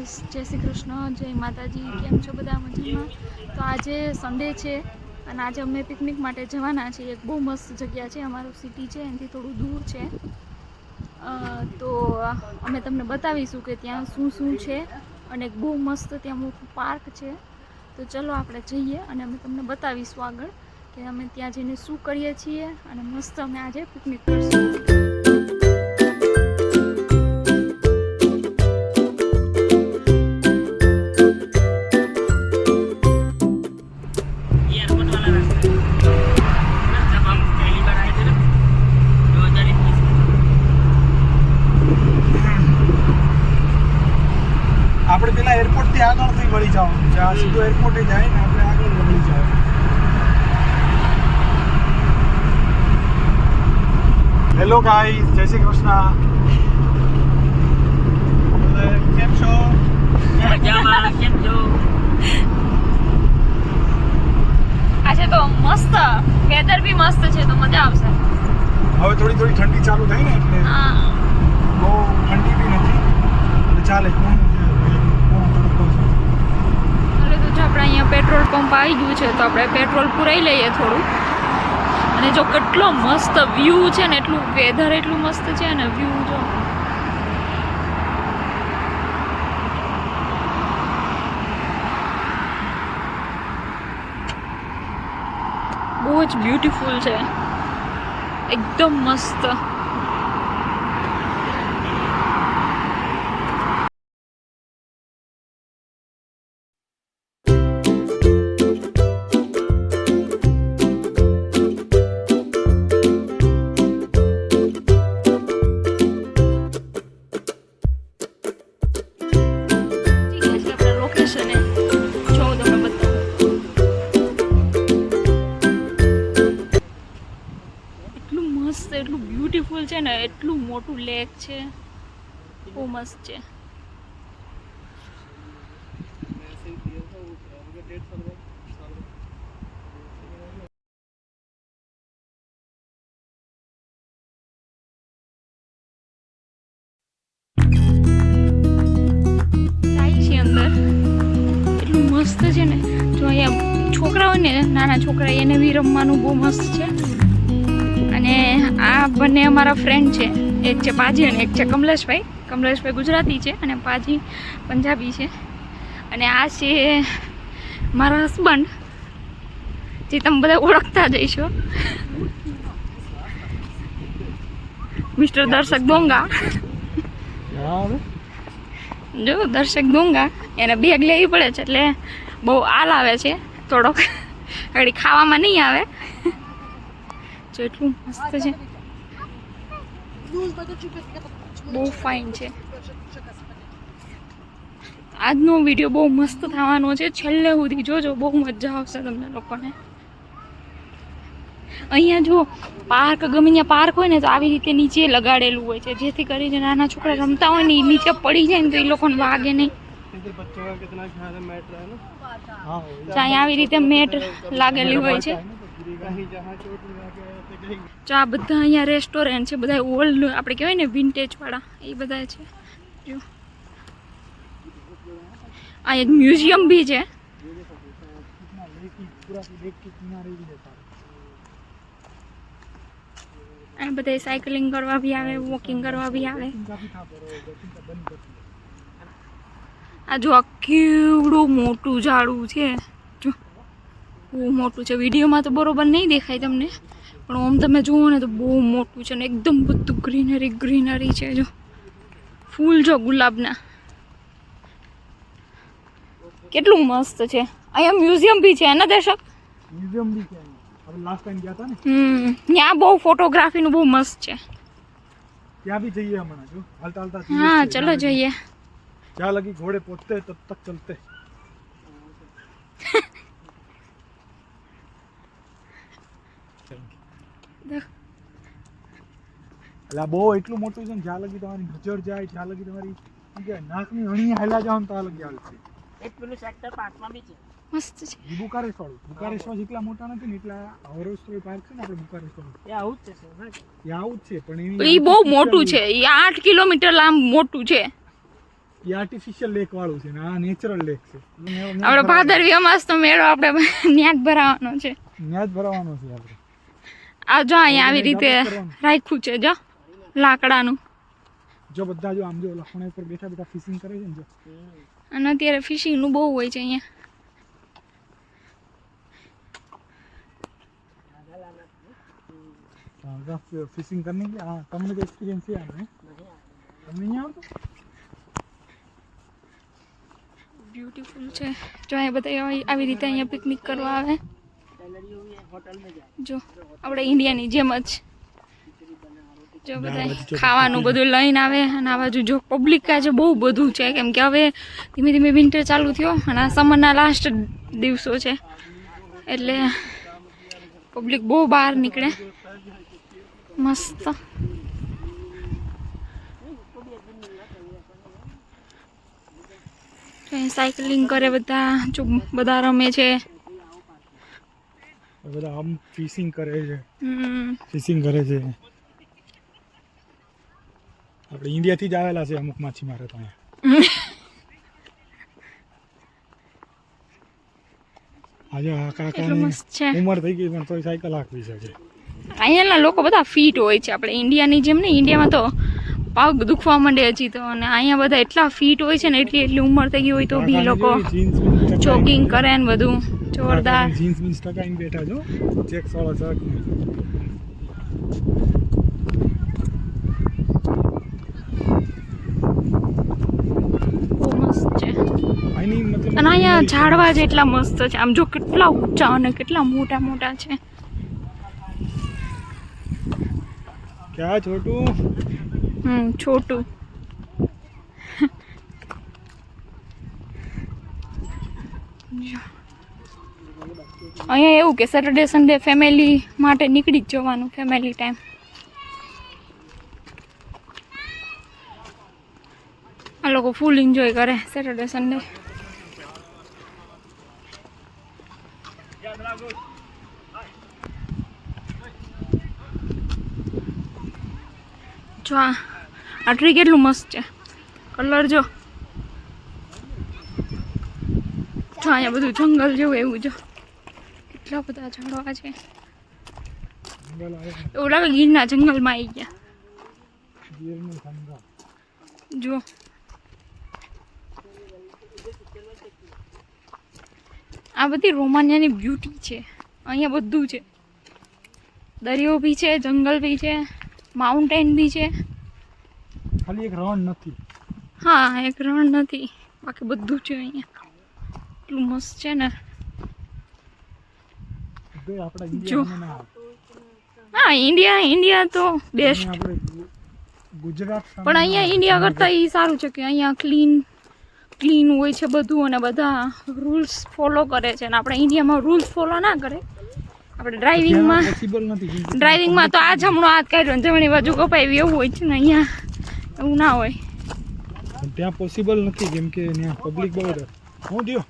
Guys, જય શ્રી કૃષ્ણ, જય માતાજી. કેમ છો બધા? મજામાં? તો આજે સન્ડે છે અને આજે અમે પિકનિક માટે જવાના છીએ. એક બહુ મસ્ત જગ્યા છે, અમારું સિટી છે એનાથી થોડું દૂર છે. તો અમે તમને બતાવીશું કે ત્યાં શું શું છે અને એક બહુ મસ્ત ત્યાં મોટું પાર્ક છે. તો ચલો આપણે જઈએ અને અમે તમને બતાવીશું આગળ કે અમે ત્યાં જઈને શું કરીએ છીએ અને મસ્ત અમે આજે પિકનિક કરશું. આપણે પેલા એરપોર્ટ થી આગળથી વળી જવાનું છે. આ સીધો એરપોર્ટે જાય ને આપણે આગળ વળી જવાનું. હેલો ગાઈસ, જય શ્રી કૃષ્ણ. કેમ છો? મજામાં. કેમ છો? આજે તો મસ્ત વેધર બી મસ્ત છે, તો મજા આવશે. હવે થોડી થોડી ઠંડી ચાલુ થઈ ને એટલે બહુ ઠંડી બી નથી એટલે ચાલે. આપણે અહીંયા પેટ્રોલ પંપ આવી ગયું છે, તો આપણે પેટ્રોલ પુરાઈ લઈએ થોડું. અને જો કેટલો મસ્ત વ્યૂ છે ને, એટલું વેધર એટલું મસ્ત છે ને, વ્યૂ જો બહુ જ બ્યુટીફુલ છે, એકદમ મસ્ત. એટલું બ્યુટીફુલ છે ને, એટલું મોટું લેક છે, બહુ મસ્ત છે. જાય છે અંદર, એટલું મસ્ત છે ને. જો અહીંયા છોકરા હોય ને, નાના છોકરા, એને બી રમવાનું બહુ મસ્ત છે. અને આ બંને અમારા ફ્રેન્ડ છે, એક છે પાજી અને એક છે કમલેશભાઈ. કમલેશભાઈ ગુજરાતી છે અને પાજી પંજાબી છે. અને આ છે મારા હસબન્ડ, જે તમે બધા ઓળખતા જઈશો, મિસ્ટર દર્શક ડોંગા. જો દર્શક ડોંગા, એને બેગ લેવી પડે છે એટલે બહુ આલ આવે છે થોડોક, ઘડી ખાવામાં નહીં આવે. જો એટલું મસ્ત છે, બહુ ફાઇન છે. આજનો વિડીયો બહુ મસ્ત થવાનો છે, છેલ્લે સુધી જોજો, બહુ મજા આવશે તમને લોકોને. અહીંયા જો પાર્ક, ગમે ત્યાં પાર્ક હોય ને, તો આવી રીતે નીચે લગાડેલું હોય છે, જેથી કરીને નાના છોકરા રમતા હોય ને, એ નીચે પડી જાય ને તો એ લોકોને વાગે નહીં. અહીંયા આવી રીતે મેટ લાગેલી હોય છે. જો આ બધા અહીંયા રેસ્ટોરન્ટ છે, બધા ઓલ્ડ આપણે કહેવાય ને વિન્ટેજ વાળા, એ બધા છે. જો આ એક મ્યુઝિયમ બી છે. અને બધા સાયકલિંગ કરવા બી આવે, વોકિંગ કરવા બી આવે. આ જો આ કેવડું મોટું ઝાડું છે, જો બહુ મોટું છે. વિડીયોમાં તો બરોબર નહીં દેખાય તમને, પણ આમ તમે જુઓ ને તો બહુ મોટું છે ને એકદમ બધું ગ્રીનરી ગ્રીનરી છે. જો ફૂલ જો ગુલાબના, કેટલું મસ્ત છે. અહીંયા મ્યુઝિયમ બી છે ને દર્શક? મ્યુઝિયમ બી છે. આપણે લાસ્ટ ટાઈમ ગયા હતા ને, ત્યાં બહુ ફોટોગ્રાફીનું બહુ મસ્ત છે. ત્યાં બી જઈએ હમણાં. જો હાલતા હાલતા. હા ચલો જઈએ. જ્યાં લગી ઘોડે પહોંચતે તબ તક ચલતે. એટલે બહુ એટલું મોટું છે ને, જ્યાં લગી તમારી નજર જાય, જ્યાં લગી તમારી નાકની અણી હેલા જાવ ને ત્યાં લગી આવે છે. એક પેલું સેક્ટર 5 માં બી છે, મસ્ત છે. બુકારેસ્ટ જેટલા મોટા નથી ને એટલા હોરોસ્ટ્રોય પાર્ક છે ને આપણે બુકારેસ્ટ વાળું, એ આવું જ છે સર. એ આવું જ છે, પણ એ બહુ મોટું છે. એ 8 કિલોમીટર લાંબ મોટું છે. એ આર્ટિફિશિયલ લેક વાળું છે ને આ નેચરલ લેક છે આપણે ભાદરવી અમાસ તો મેળો આપણે ન્યા જ ભરાવાનો છે. ત્યાં જ ભરાવાનો છે આપણે. આ જો અહીંયા આવી રીતે રાખ્યું છે જો લાકડાનું. જો બધા જો આમ જો લખણા ઉપર બેઠા બેઠા ફિશિંગ કરે છે ને જો. અને અત્યારે ફિશિંગનું બહુ હોય છે અહીંયા. फिशिंग करने की हाँ તમને તો એક્સપિરિયન્સ છે આનો તમને નહીં આવતો બ્યુટીફુલ છે જો અહીંયા બધા આવી રીતે અહીંયા પિકનિક કરવા આવે જો આપણે ઇન્ડિયાની જેમ જ જો બધા ખાવાનું બધું લઈને આવે અને આ બાજુ જો પબ્લિક આજે બહુ બધું છે કેમ કે હવે ધીમે ધીમે વિન્ટર ચાલુ થયો અને આ સમરના લાસ્ટ દિવસો છે એટલે પબ્લિક બહુ બહાર નીકળે મસ્ત. સાયકલિંગ કરે બધા જો બધા રમે છે બધા આમ ફિશિંગ કરે છે ફિશિંગ કરે છે આપણે ઇન્ડિયાથી જ આવેલા છે અમુક માછીમારો તો આજે આ કાકાની મસ્ત છે. ઉંમર થઈ ગઈ પણ તોય સાયકલ હાંકવી શકે. અહીંયાના લોકો બધા ફિટ હોય છે આપણે ઇન્ડિયાની જેમ ને ઇન્ડિયામાં તો પગ દુખવા માંડે હજી તો અને અહીંયા બધા એટલા ફિટ હોય છે ને એટલી ઉંમર થઈ ગઈ હોય તો બી લોકો જોગિંગ કરે ને બધું જોરદાર. જીન્સ બીન્સ ટકાઈને બેઠા છો ચેક્સ વાળો શર્ટ બહુ મસ્ત છે આની મતલબ અને અહીંયા ઝાડવા જેટલા મસ્ત છે આમ જો કેટલા ઊંચા અને કેટલા મોટા મોટા છે. ક્યાં છોટું છોટું અહીંયા એવું કે સેટરડે સન્ડે ફેમિલી માટે નીકળી જ જવાનું ફેમિલી ટાઈમ. આ લોકો ફૂલ એન્જોય કરે સેટરડે સન્ડે. જો આ ટ્રી કેટલું મસ્ત છે કલર જો અહીંયા બધું જંગલ જેવું એવું જો કેટલા બધા ઝાડવા છે એવું લાગે ગીરના જંગલમાં આવી ગયા જો. આ બધી રોમાનિયાની બ્યુટી છે અહીંયા બધું છે દરિયો બી છે જંગલ બી છે માઉન્ટેન બી છે ખાલી એક રણ નથી. હા એક રણ નથી બાકી બધું છે અહીંયા એટલું મસ્ત છે ને જો. હા ઇન્ડિયા તો બેસ્ટ ગુજરાત પણ અહીંયા ઇન્ડિયા કરતાં એ સારું છે કે અહીંયા ક્લીન હોય છે બધું અને બધા રૂલ્સ ફોલો કરે છે અને આપણે ઇન્ડિયામાં રૂલ્સ ફોલો ના કરે. આપણે ડ્રાઇવિંગમાં તો આ જમણો હાથ કાઢ્યો ને જમણી બાજુ કપાવી એવું હોય છે ને અહીંયા એવું ના હોય. ત્યાં પોસિબલ નથી કેમ કે ત્યાં પબ્લિક બહુ હું થયો